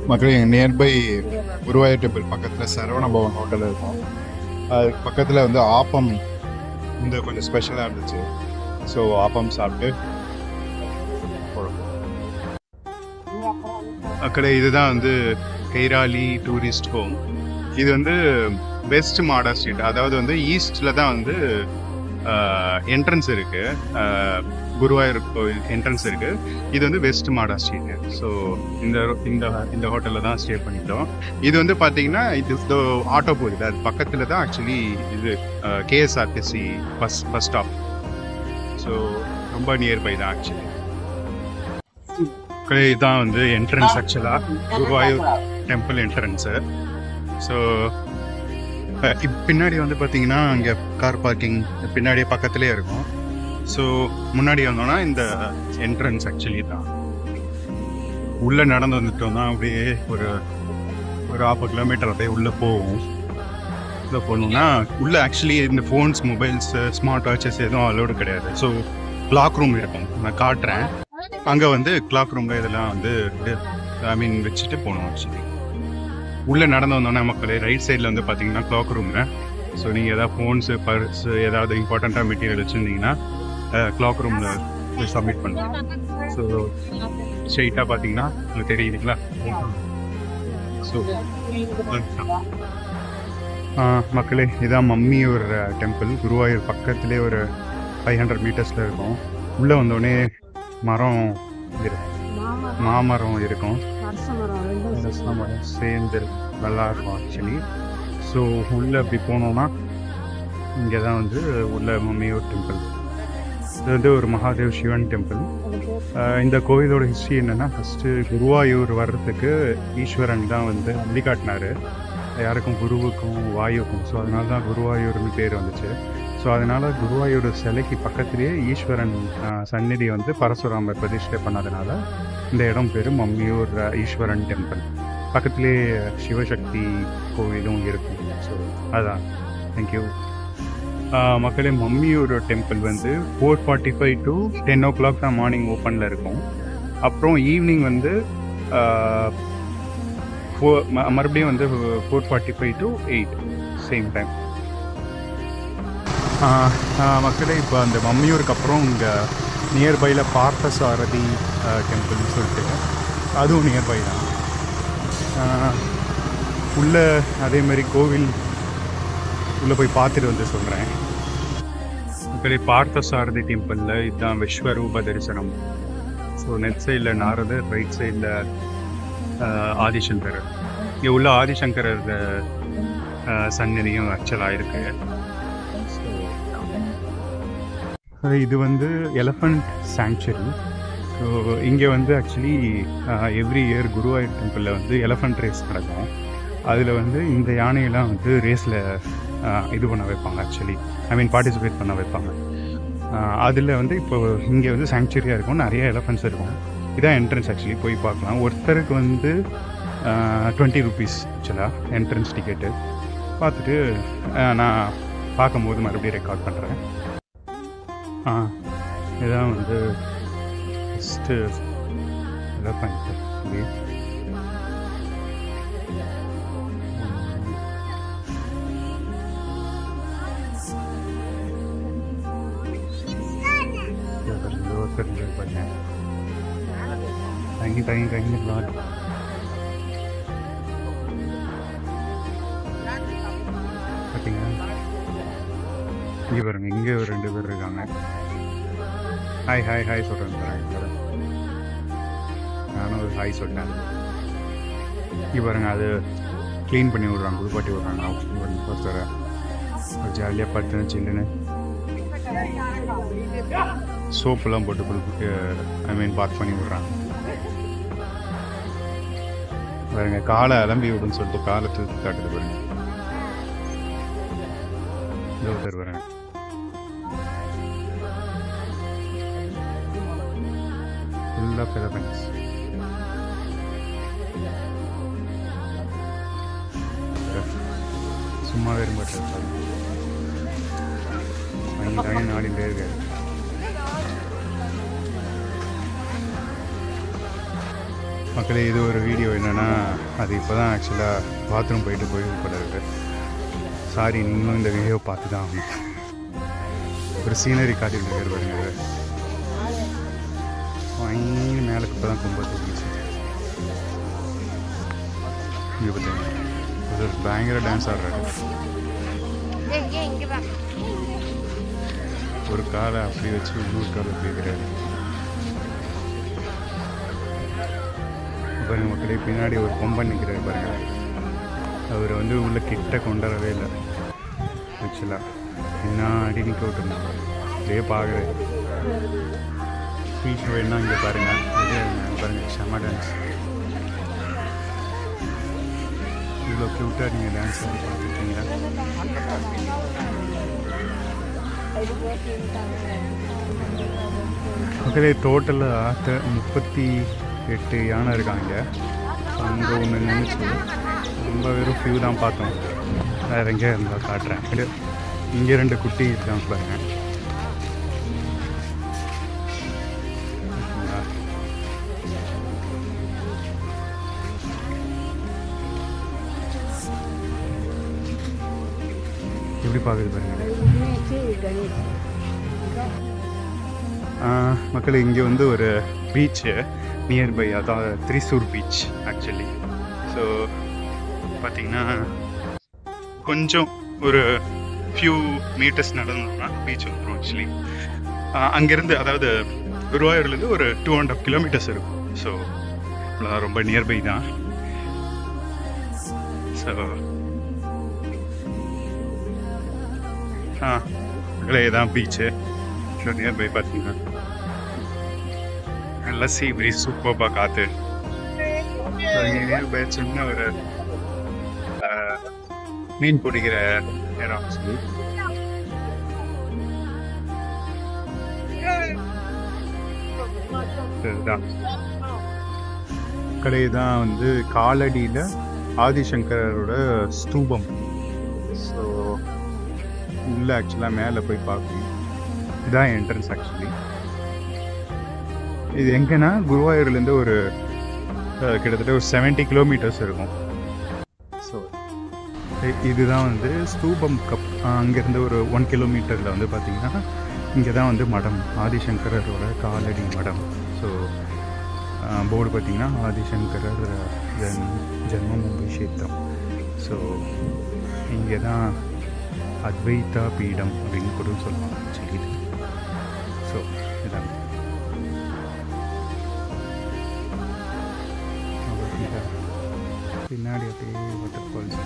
மக்களே nearby Guruvayur temple பக்கத்தில் Saravana Pawan hotel இருக்கும். அது பக்கத்தில் வந்து ஆப்பம் வந்து கொஞ்சம் ஸ்பெஷலாக இருந்துச்சு. ஸோ ஆப்பம் சாப்பிட்டு மக்களே இதுதான் வந்து கைராலி டூரிஸ்ட் ஹோம். இது வந்து வெஸ்ட் மாடா ஸ்ட்ரீட், அதாவது வந்து ஈஸ்டில் தான் வந்து என்ட்ரன்ஸ் இருக்குது, குருவாயூர் கோவில் என்ட்ரன்ஸ் இருக்குது. இது வந்து வெஸ்ட் மாடா ஸ்ட்ரீட்டு. ஸோ இந்த இந்த இந்த ஹோட்டலில் தான் ஸ்டே பண்ணிட்டோம். இது வந்து பார்த்தீங்கன்னா இது ஆட்டோ போகுது, அது பக்கத்தில் தான் ஆக்சுவலி இது கேஎஸ்ஆர்டிசி பஸ் ஸ்டாப். ஸோ ரொம்ப நியர்பை தான் ஆக்சுவலி. இதுதான் வந்து என்ட்ரன்ஸ் ஆக்சுவலாக குருவாயூர் டெம்பிள் என்ட்ரன்ஸு. ஸோ பின்னாடி வந்து பார்த்தீங்கன்னா இங்கே கார் பார்க்கிங் பின்னாடியே பக்கத்துலேயே இருக்கும். ஸோ முன்னாடி வந்தோன்னா இந்த என்ட்ரன்ஸ் ஆக்சுவலி தான். உள்ளே நடந்து வந்துட்டோம்னா அப்படியே ஒரு 50 கிலோமீட்டர் அப்படியே உள்ளே போவோம். உள்ளே போகணுன்னா உள்ளே ஆக்சுவலி இந்த ஃபோன்ஸ், மொபைல்ஸ், ஸ்மார்ட் வாட்சஸ் எதுவும் அலோடு கிடையாது. ஸோ கிளாக் ரூம் இருக்கும், நான் காட்டுறேன். அங்கே வந்து கிளாக் ரூமில் இதெல்லாம் வந்து வச்சுட்டு போகணும் ஆக்சுவலி. உள்ளே நடந்து வந்தோன்னா மக்களே ரைட் சைடில் வந்து பார்த்தீங்கன்னா கிளாக் ரூமு. ஸோ நீங்கள் எதாவது ஃபோன்ஸு, பர்ஸு, ஏதாவது இம்பார்ட்டண்ட்டாக மெட்டீரியல் வச்சுருந்தீங்கன்னா கிளாக் ரூமில் போய் சப்மிட் பண்ணுவோம். ஸோ ஸ்ட்ரெயிட்டாக பார்த்தீங்கன்னா உங்களுக்கு தெரியுதுங்களா. ஸோ மக்களே இதான் மம்மியூர் டெம்பிள். குருவாயூர் பக்கத்துலேயே ஒரு 500 மீட்டர்ஸில் இருக்கும். உள்ளே வந்தோடனே மரம் இருக்கும், மாமரம் இருக்கும், சேர்ந்து நல்லா இருக்கும் ஆக்சுவலி. ஸோ உள்ளே அப்படி போனோன்னா இங்கே தான் வந்து உள்ள மம்மியூர் டெம்பிள். இது வந்து ஒரு மகாதேவ் சிவன் டெம்பிள். இந்த கோவிலோட ஹிஸ்ட்ரி என்னென்னா, ஃபஸ்ட்டு குருவாயூர் வர்றதுக்கு ஈஸ்வரன் தான் வந்து வழிகாட்டினார் யாருக்கும், குருவுக்கும் வாயுக்கும். ஸோ அதனால தான் குருவாயூர்னு பேர் வந்துச்சு. ஸோ அதனால் குருவாயூர் சிலைக்கு பக்கத்துலேயே ஈஸ்வரன் சந்நிதி வந்து பரசுராமர் பிரதிஷ்டை பண்ணதுனால இந்த இடம் பேர் மம்மியூர் ஈஸ்வரன் டெம்பிள். பக்கத்துலேயே சிவசக்தி கோவிலும் இருக்கும். ஸோ அதான். தேங்க்யூ மக்களே. மம்மியூர் டெம்பிள் வந்து 4:45 to 10 o'clock தான் மார்னிங் ஓப்பனில் இருக்கும். அப்புறம் ஈவினிங் வந்து மறுபடியும் வந்து 4:45 to 8 சேம் டைம். மக்களே இப்போ அந்த மம்மியூருக்கு அப்புறம் இங்கே நியர்பையில் பார்த்தசாரதி டெம்பிள்னு சொல்லிட்டு அதுவும் நியர்பை தான். உள்ளே அதேமாதிரி கோவில் உள்ளே போய் பார்த்துட்டு வந்து சொல்கிறேன். மக்களே பார்த்தசாரதி டெம்பிளில் இதுதான் விஸ்வரூப தரிசனம். ஸோ நெட் சைடில் நாரதர், ரைட் சைடில் ஆதிசங்கரர். இங்கே உள்ள ஆதிசங்கரர் சன்னதியும் ஆக்சுவலாக இருக்குது. இது வந்து எலஃபண்ட் சாங்சுரி. ஸோ இங்கே வந்து ஆக்சுவலி எவ்ரி இயர் குருவாயூர் டெம்பிளில் வந்து எலஃபண்ட் ரேஸ் நடக்கும். அதில் வந்து இந்த யானையெல்லாம் வந்து ரேஸில் இது பண்ண வைப்பாங்க ஆக்சுவலி, பார்ட்டிசிபேட் பண்ண வைப்பாங்க. அதில் வந்து இப்போ இங்கே வந்து சாங்சுரியாக இருக்கும், நிறைய எலஃபண்ட்ஸ் இருக்கும். இதான் என்ட்ரன்ஸ் ஆக்சுவலி, போய் பார்க்கலாம். ஒருத்தருக்கு வந்து 20 rupees ஆக்சுவலாக என்ட்ரன்ஸ் டிக்கெட்டு. பார்த்துட்டு நான் பார்க்கும்போது மறுபடியும் ரெக்கார்ட் பண்ணுறேன். இதான் வந்து ஃபஸ்ட்டு எலஃபண்ட் ஆக்சுவலி. தங்கி பார்த்தீங்கன்னா இங்கே பாருங்க, இங்கே ஒரு 2 பேர் இருக்காங்க. ஹாய் சொல்கிறேன். நானும் ஒரு ஹாய் சொல்லிட்டேன். இங்கே பாருங்க, அது க்ளீன் பண்ணி விட்றாங்க, குளிப்பாட்டி விட்றாங்க. ஃபர்ஸ்ட் வர ஜாலியாக படுத்துன்னு சில்லுன்னு சோப்பெல்லாம் போட்டு குளிப்பிட்டு பாத் பண்ணி விட்றாங்க. பாருங்க, காலை அலம்பி விடுன்னு சொல்லிட்டு காலை தூக்கி காட்டுது பாருங்க. ஒருத்தர் பாருங்க. ஃபுல்லாக ஃபெலபன்ஸ். சும்மாவே இருந்துட்டு நாடிட்டே இருக்காரு. மக்களே இது ஒரு வீடியோ என்னென்னா அது இப்போ தான் ஆக்சுவலாக பாத்ரூம் போயிட்டு போட இருக்கு. சாரி, நீங்களும் இந்த வீடியோ பார்த்து தான் ஆகணும். ஒரு சீனரி காட்டிட்டு இருக்காரு பாருங்க. மேலே இப்போ தான் கும்ப தூக்கிச்சு. இங்கே பார்த்தீங்க ஒரு பயங்கர டான்ஸ் ஆடுறாரு. ஒரு காலை அப்படி வச்சு இன்னொரு காலை கேட்குறாரு பாருங்க மக்களே. பின்னாடி ஒரு கொம்பன் நிற்கிறாரு பாருங்க. அவர் வந்து உள்ள கிட்ட கொண்டாடவே இல்லை ஆக்சுவலாக. என்ன அடி நிற்க விட்டுருந்தாங்க. அப்படியே பார்க்குறேன். ஃபீஸ் வேணுன்னா இங்கே பாருங்கள். பாருங்கள் செம்ம டான்ஸ். இவ்வளோ க்யூட்டாக நீங்கள் டான்ஸ் ஆடி பார்த்துருக்கீங்களா? மக்களே டோட்டலாக 38 யானை இருக்காங்க. அங்கே ஒன்று நின்றுச்சு. ரொம்ப வெறும் ஃபியூ தான் பார்த்தோம். வேறு எங்கே இருந்தால் காட்டுறேன். இங்கே 2 குட்டி இருக்காங்க பாருங்க. எப்படி பார்க்குது பாருங்க மக்கள். இங்கே வந்து ஒரு பீச்சு நியர்பை, அதாவது திரிசூர் பீச் ஆக்சுவலி. ஸோ பார்த்திங்கன்னா கொஞ்சம் ஒரு ஃபியூ மீட்டர்ஸ் நடந்தோம்னா பீச் வந்துடும் ஆக்சுவலி. அங்கேருந்து அதாவது குருவாயூர்லேருந்து ஒரு 2.5 கிலோமீட்டர்ஸ் இருக்கும். ஸோ ரொம்ப நியர்பை தான். ஸோ தான் பீச்சு. ஸோ நியர்பை பார்த்தீங்கன்னா நல்லா சீ ப்ரீஸ் சூப்பராக காற்று. நியர்பை சின்ன ஒரு மீன் பிடிக்கிற இடம் சொல்லி. கடை தான் வந்து காலடியில் ஆதிசங்கரோட ஸ்தூபம். ஸோ உள்ள ஆக்சுவலாக மேலே போய் பார்க்கணும். இதுதான் என்ட்ரன்ஸ் ஆக்சுவலி. இது எங்கன்னா குருவாயூர்லேருந்து ஒரு கிட்டத்தட்ட ஒரு 70 கிலோமீட்டர்ஸ் இருக்கும். ஸோ இதுதான் வந்து ஸ்தூபம் கப். அங்கேருந்து ஒரு 1 கிலோமீட்டரில் வந்து பார்த்திங்கன்னா இங்கே தான் வந்து மடம், ஆதிசங்கரோட காலடி மடம். ஸோ போர்டு பார்த்திங்கன்னா ஆதிசங்கரர் ஜென்மபூமி கஷேத்திரம். ஸோ இங்கே தான் அத்வைதா பீடம் அப்படின்னு கூட சொல்லுவாங்க சொல்லிது. ஸோ இதான் பின்னாடி அப்படியே வாட்டர் ஃபால்ஸ்